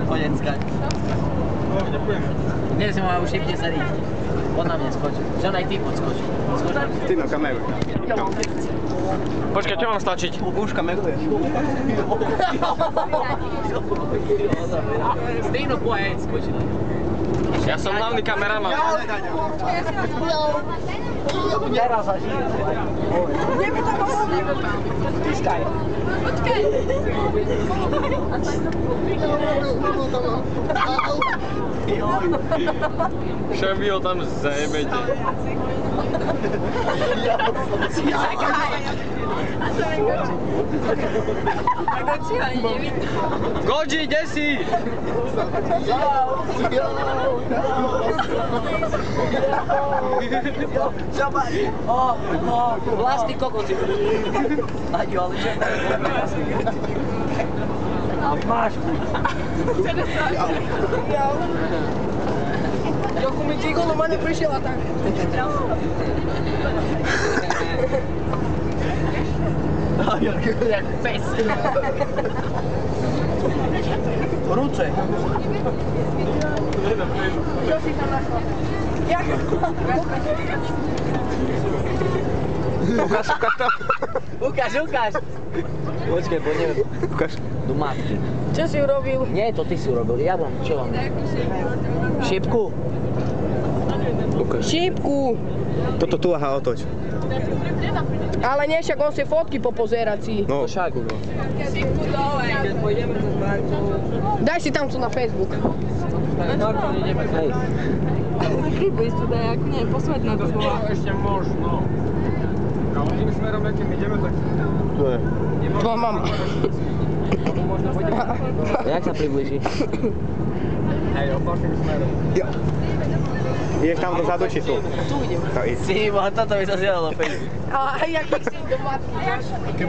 Poďme skať. Dnes ma už šipne sa rýchne. On na mne skočí. Čo aj ty podskočí. Ty na kameru. Počkaj, čo mám stlačiť? Už kameruješ. Stejno pojeď skočí. Ja som hlavný kameraman. Teraz sa žije. Kde by to bolo? Pískaj. Počkaj. Šéf, vy ho tam zajebete. Godži, kde si? Vlastný kokot si. Aďo, ale čo je tak? A máš. Joku mi ticho, no ma neprišiel a tak. Jak pes. Ruce. Čo si tam našla? Jak? Ukáž to. Ukáž. Počkaj, poďme. Ukáž. Do matky. Čo si urobil? Nie, to ty si urobil. Ja mám, čo mám? Šipku. Ukáž. Šípku. Toto tu, aha, otoč. Ale nie, však on si fotky popozerať si. No. Však. Daj si tam tu na Facebook. Hej. Chybu isto da je, ako nie, posvetná to bola. Ešte možno. Ale tým smerom, akým ideme, tak... Tu je. Tvoja mama. Jak sa priblíži? Hej, opačným smerom. Jo. Ideš tam dozadu, či tu? Tu idem. To ísť. Si, toto by sa zdieľalo Facebook. A jak ich si do matky.